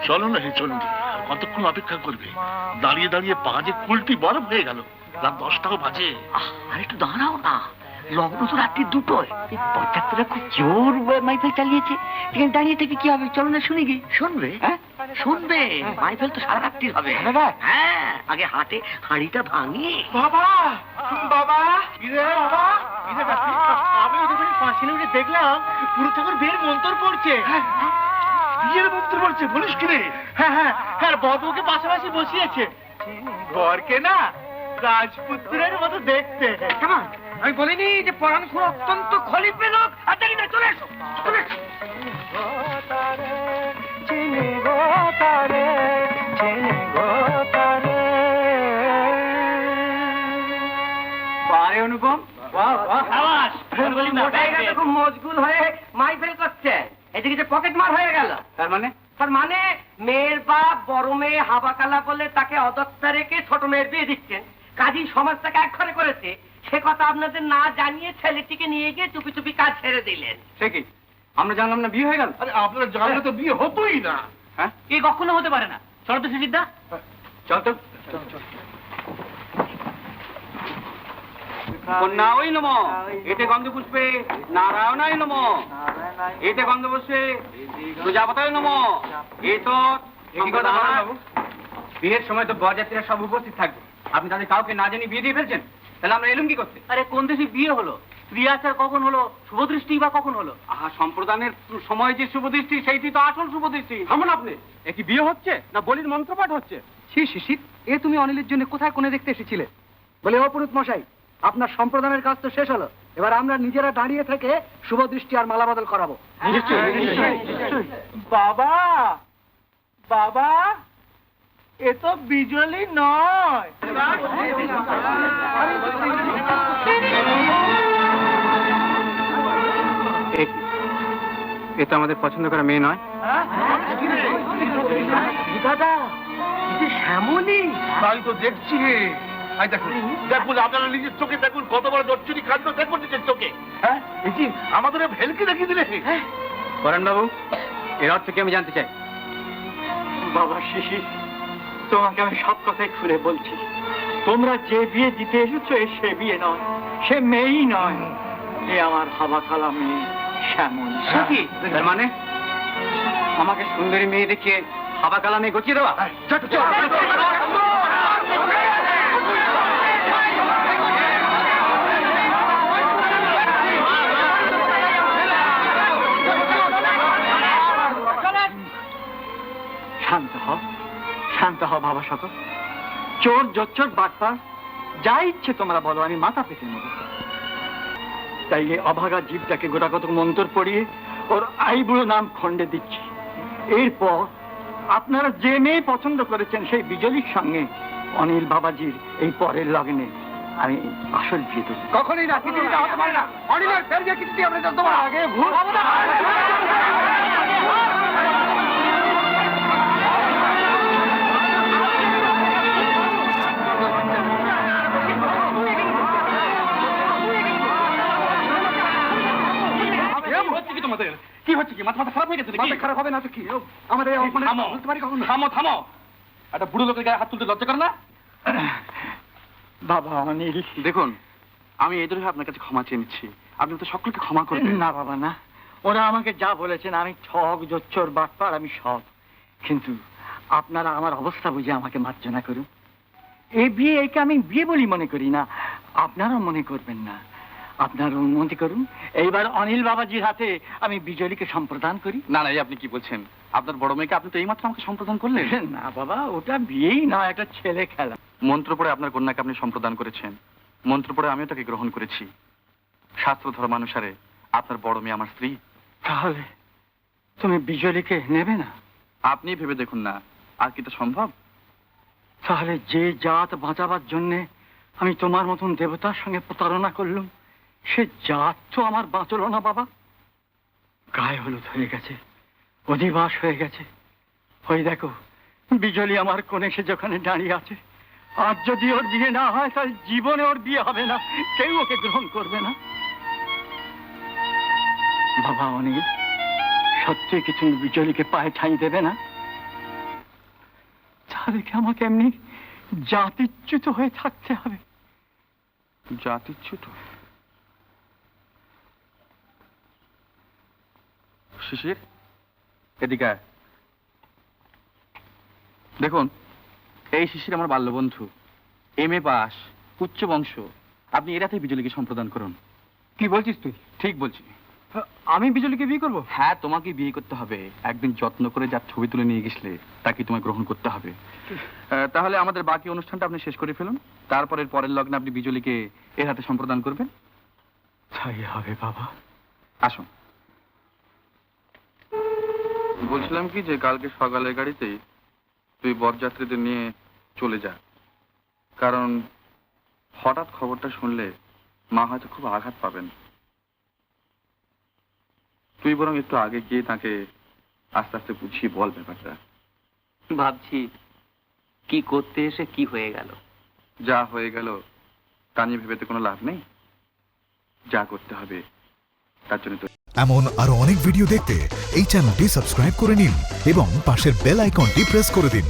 চলো না হে চন্ডী, কতক্ষণ অপেক্ষা করবে? দাঁড়িয়ে দাঁড়িয়ে পা যে কুলটি বরফ হয়ে গেল, রাত 10টাও বাজে। আর একটু দাঁড়াও না, লগ্ন তো রাত্রি 2টোয়। বরযাত্রীরা খুব জোর মাইফেল চালিয়েছে, এখানে দাঁড়িয়ে থেকে কি হবে? চলো না শুনে গিয়ে। শুনবে? হ্যাঁ শুনবে, মাইফেল তো সারা রাত্রি হবে। হ্যাঁ, আগে হাটে হাঁড়িটা ভাঙি। বাবা বাবা বাবা, আমি ওদের পাঁচিলে উঠে দেখলাম পুরো ঠাকুর বিয়ের মন্তর পড়ছে। বিয়ের মন্ত্র বলছে, বলিস কি রে? হ্যাঁ হ্যাঁ হ্যাঁ, বধূকে পাশাপাশি বসিয়েছে। বরকে না রাজপুত্রের মতো দেখতে। কেমন আমি বলিনি যে পরাণখুর অত্যন্ত খলিফে লোক? আর দেখি না, চলে এসো চলে এসো। বারে অনুপম, খুব মজগুল হয়ে মাইফেল করছে, এদিকে যে পকেট মার হয়ে গেল। তার মানে মেয়ের বাপ বড় মেয়ে হাবাকালা বলে তাকে অদত্তা রেখে ছোট মেয়ের বিয়ে দিচ্ছেন। কাজী সমাজটাকে এক ঘরে করেছে, সে কথা আপনাদের না জানিয়ে ছেলেটিকে নিয়ে গিয়ে চুপি চুপি কাজ ছেড়ে দিলেন। সে কি আমরা জানলাম না বিয়ে হয়ে গেল? আরে আপনারা জানলে তো বিয়ে হতোই না। হ্যাঁ, এই কখনো হতে পারে না। চল তো সুজিতদা, চল তো। কন্যাই নম, এতে গন্ধপুষ্পে নারায়ণাই নম, এতে গন্ধপুষ্পে প্রজাপতায় নম। বিয়ের সময় তো বরযাত্রীরা সব উপস্থিত থাকবে, আপনি তাদের কাউকে না জানি বিয়ে দিয়ে ফেলছেন, তাহলে আমরা এলুম কি করতে? আরে কোন দেশে বিয়ে হলো, স্ত্রী আচার কখন হলো, শুভদৃষ্টি বা কখন হলো? আহা, সম্প্রদানের সময় যে শুভদৃষ্টি, সেইটি তো আসল শুভদৃষ্টি। থামুন আপনি, এ কি বিয়ে হচ্ছে না বলির মন্ত্রপাঠ হচ্ছে? ছি শিশির, এ তুমি অনিলের জন্য কোথায় কোণে দেখতে এসেছিলে? বলে ও পুরুত মশাই, আপনার সম্প্রদানের কাজ তো শেষ হলো, এবার আমরা নিজেরা দাঁড়িয়ে থেকে শুভ দৃষ্টি আর মালা বদল করাবো। বাবা বাবা, এ তো বিজলি নয়। এ তো আমাদের পছন্দ করা মেয়ে নয়। দাদা, শ্যামলী। তাই তো দেখছি। দেখুন দেখুন, আপনারা নিজের চোখে দেখুন, কত বড় দর্শনী কাণ্ড দেখুন নিজের চোখে। হ্যাঁ, এই যে আমাদের ভেলকে দেখিয়ে দিলে। বরেন বাবু, এর অর্থ কি আমি জানতে চাই। বাবা শিশির, তোমাকে আমি সব কথাই খুলে বলছি, তোমরা যে বিয়ে দিতে এসেছো সে বিয়ে নয়, সে মেয়েই নয়, এ আমার হাবাখালা মেয়ে শ্যামলী। তার মানে আমাকে সুন্দরী মেয়ে দেখিয়ে হাবাকালা মেয়ে গচিয়ে দেওয়া? শান্ত হও বাবা সকল, চোর জোচ্চোর বাটপার যা ইচ্ছে তোমরা বলো, আমি মাথা পেতে নেব। তাই এই অভাগা জীবটাকে গোটাকত মন্তর পড়িয়ে ওর আইবুড়ো নাম খণ্ডে দিচ্ছি। এরপর আপনারা যে মেয়ে পছন্দ করেছেন সেই বিজলির সঙ্গে অনিল বাবাজির এই পরের লগ্নে আমি আসল বিয়ে দেব। কখনই না, পৃথিবীতে হতে পারে না। অনিলের ফেরগে কীর্তি আমরা জানতে পারি। আগে ভুল কি হচ্ছে? কি মাথা খারাপ হয়ে গেছে? মাথা খারাপ হবে না তো কি? আমাদের থামো, একটা বুড়ো লোকের গায়ে হাত তুলতে লজ্জা করে না? বাবা অনিল, দেখুন, আমি এই ধরে আপনার কাছে ক্ষমা চেয়ে নিচ্ছি, আপনি তো সকলকে ক্ষমা করবেন। না বাবা না, ওরা আমাকে যা বলেছেন আমি ঠক জোচ্চোর বাটপার আমি সব, কিন্তু আপনারা আমার অবস্থা বুঝে আমাকে মার্জনা করুন। এই বিয়ে একে আমি বিয়ে বলি মনে করি না, আপনারাও মনে করবেন না। আপনার অনুমতি করুন, এইবার অনিল বাবাজির হাতে আমি বিজলীকে সম্প্রদান করি। না না, আপনি কি বলছেন? আপনার বড় মেয়েকে আপনি তো এইমাত্র আমাকে সম্প্রদান করলেন। না বাবা, ওটা বিয়েই নয়, একটা ছেলে খেলা। মন্ত্র পড়ে আপনার কন্যাকে আপনি সম্প্রদান করেছেন, মন্ত্র পড়ে আমিও তাকে গ্রহণ করেছি। শাস্ত্র ধর্মানুসারে আপনার বড় মেয়ে আমার স্ত্রী। তাহলে তুমি বিজলীকে নেবে না? আপনি ভেবে দেখুন না, আর কি এটা সম্ভব? তাহলে যে জাত বাঁচাবার জন্যে আমি তোমার মতন দেবতার সঙ্গে প্রতারণা করলুম, সে জাত তো আমার বাঁচল না বাবা। গায়ে হলুদ হয়ে গেছে, অধিবাস হয়ে গেছে। ওই দেখো বিজলি আমার কোণে সে যেখানে দাঁড়িয়ে আছে, আর যদি ওর বিয়ে না হয় তাহলে জীবনে ওর বিয়ে হবে না, কেউ ওকে গ্রহণ করবে না। বাবা অনিল, সত্যি কিছু বিজলিকে পায়ে ঠাঁই দেবে না? রেখে আমাকে এমনি জাতিচ্যুত হয়ে থাকতে হবে? জাতিচ্যুত? শিশির, এদিকে আয়। দেখুন, এই শিশির আমার বাল্যবন্ধু, MA পাস, উচ্চ বংশ। আপনি এরাতে বিজলীকে সম্প্রদান করুন। কি বলছিস তুই? ঠিক বলছি। আমি বিজলীকে বিয়ে করবো? হ্যাঁ, তোমাকে বিয়ে করতে হবে। একদিন যত্ন করে যার ছবি তুলে নিয়ে গেছিলে তাকে তোমায় গ্রহণ করতে হবে। তাহলে আমাদের বাকি অনুষ্ঠানটা আপনি শেষ করে ফেলুন, তারপরের পরের লগ্নে আপনি বিজলীকে এর হাতে সম্প্রদান করবেন। তাই হবে বাবা। আসুন। বলছিলাম কি যে কালকে সকালের গাড়িতেই তুই বরযাত্রীদের নিয়ে চলে যা, কারণ হঠাৎ খবরটা শুনলে মা হয়তো খুব আঘাত পাবেন। তুই বরং একটু আগে গিয়ে তাকে আস্তে আস্তে বুঝিয়ে বল ব্যাপারটা। ভাবছি কি করতে এসে কি হয়ে গেল। যা হয়ে গেল তা নিয়ে ভেবেতে কোনো লাভ নেই। যা করতে হবে তার জন্য তো। এমন আরো অনেক ভিডিও দেখতে এই চ্যানেলটি সাবস্ক্রাইব করে নিন এবং পাশের বেল আইকনটি প্রেস করে দিন।